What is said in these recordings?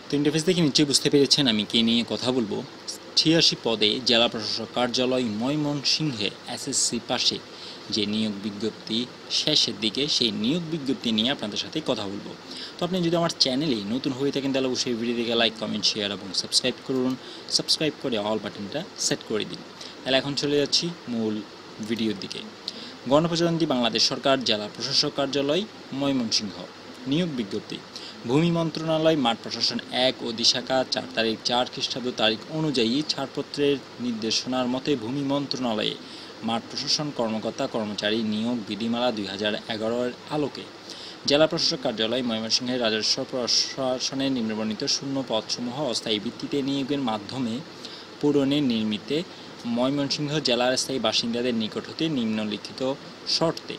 তো ইন্টারফেস দেখে নিশ্চয়ই বুঝতে পেরেছেন আমি কে নিয়ে কথা বলবো। ৮৬ পদে জেলা প্রশাসক কার্যালয় ময়মনসিংহে এসএসসি পাশে যে নিয়োগ বিজ্ঞপ্তি শেষের দিকে, সেই নিয়োগ বিজ্ঞপ্তি নিয়ে আপনাদের সাথে কথা বলবো। তো আপনি যদি আমার চ্যানেলে নতুন হয়ে থাকেন তাহলে অবশ্যই ভিডিও দেখে লাইক, কমেন্ট, শেয়ার এবং সাবস্ক্রাইব করুন। সাবস্ক্রাইব করে অল বাটনটা সেট করে দিন। তাহলে এখন চলে যাচ্ছি মূল ভিডিওর দিকে। গণপ্রজাতন্ত্রী বাংলাদেশ সরকার জেলা প্রশাসক কার্যালয় ময়মনসিংহ নিয়োগ বিজ্ঞপ্তি। ভূমি মন্ত্রণালয় মাঠ প্রশাসন ১ অধিশাখা ৪ তারিখ ৪ খ্রিস্টাব্দ তারিখ অনুযায়ী ছাড়পত্রের নির্দেশনার মতে ভূমি মন্ত্রণালয়ে মাঠ প্রশাসন কর্মকর্তা কর্মচারী নিয়োগ বিধিমালা ২০১১-এর আলোকে জেলা প্রশাসক কার্যালয় ময়মনসিংহের রাজস্ব প্রশাসনের নিম্নবর্ণিত শূন্য পদসমূহ অস্থায়ী ভিত্তিতে নিয়োগের মাধ্যমে পূরণে নির্মিতে ময়মনসিংহ জেলার স্থায়ী বাসিন্দাদের নিকট হতে নিম্নলিখিত শর্তে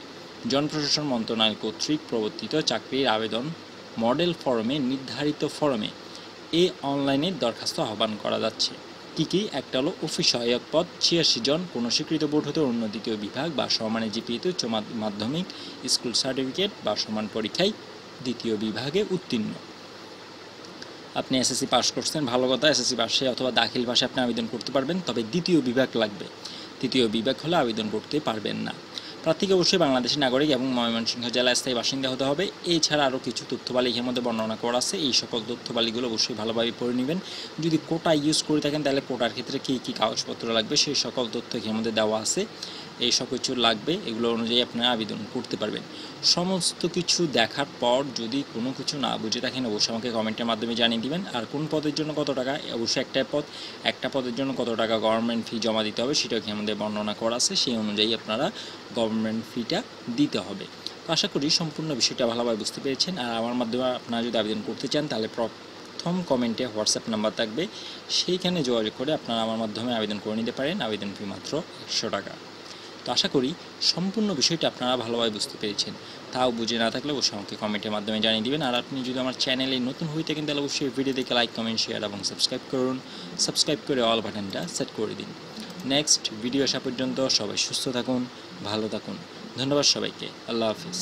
জনপ্রশাসন মন্ত্রণালয় কর্তৃক প্রবর্তিত চাকরির আবেদন মডেল ফরমে নির্ধারিত ফরমে অনলাইনে দরখাস্ত আহ্বান করা যাচ্ছে। কী একটা হলো অফিস সহায়ক পদ ৮৬ জন, কোনো স্বীকৃত বোর্ড হতে অন্য দ্বিতীয় বিভাগ বা সমমানের জিপিএতে উচ্চ মাধ্যমিক স্কুল সার্টিফিকেট বা সমান পরীক্ষায় দ্বিতীয় বিভাগে উত্তীর্ণ। আপনি এসএসসি পাস করছেন, ভালো কথা। এসএসসি পাশে অথবা দাখিল পাশে আপনি আবেদন করতে পারবেন, তবে দ্বিতীয় বিভাগ লাগবে। তৃতীয় বিভাগ হলে আবেদন করতে পারবেন না। প্রার্থীকে অবশ্যই বাংলাদেশের নাগরিক এবং ময়মনসিংহ জেলার স্থায়ী বাসিন্দা হতে হবে। এছাড়া আরও কিছু তথ্যবালী এর মধ্যে বর্ণনা করা আছে, এই সকল তথ্যবালীগুলো অবশ্যই ভালোভাবে পড়ে নেবেন। যদি কোটা ইউজ করে থাকেন তাহলে কোটার ক্ষেত্রে কী কী কাগজপত্র লাগবে সেই সকল তথ্য এর মধ্যে দেওয়া আছে। এই সব কিছু লাগবে, এগুলো অনুযায়ী আপনারা আবেদন করতে পারবেন। সমস্ত কিছু দেখার পর যদি কোনো কিছু না বুঝে থাকেন অবশ্যই আমাকে কমেন্টের মাধ্যমে জানিয়ে দিবেন। আর কোন পদের জন্য কত টাকা, অবশ্যই একটা পদের জন্য কত টাকা গভর্নমেন্ট ফি জমা দিতে হবে সেটাও এর মধ্যে বর্ণনা করা আছে, সেই অনুযায়ী আপনারা গভর্নমেন্ট ফিটা দিতে হবে। তো আশা করি সম্পূর্ণ বিষয়টা ভালোভাবে বুঝতে পেরেছেন। আর আমার মাধ্যমে আপনারা যদি আবেদন করতে চান তাহলে প্রথম কমেন্টে হোয়াটসঅ্যাপ নাম্বার থাকবে, সেইখানে যোগাযোগ করে আপনারা আমার মাধ্যমে আবেদন করে নিতে পারেন। আবেদন ফি মাত্র ১০০ টাকা। তো আশা করি সম্পূর্ণ বিষয়টা আপনারা ভালোভাবে বুঝতে পেরেছেন। তাও বুঝে না থাকলে অবশ্যই আমাকে কমেন্টের মাধ্যমে জানিয়ে দিবেন। আর আপনি যদি আমার চ্যানেলে নতুন হয়ে থাকেন তাহলে অবশ্যই ভিডিও দেখে লাইক, কমেন্ট, শেয়ার এবং সাবস্ক্রাইব করুন। সাবস্ক্রাইব করে অল বাটনটা সেট করে দিন। নেক্সট ভিডিও আসা পর্যন্ত সবাই সুস্থ থাকুন, ভালো থাকুন। ধন্যবাদ সবাইকে। আল্লাহ হাফিজ।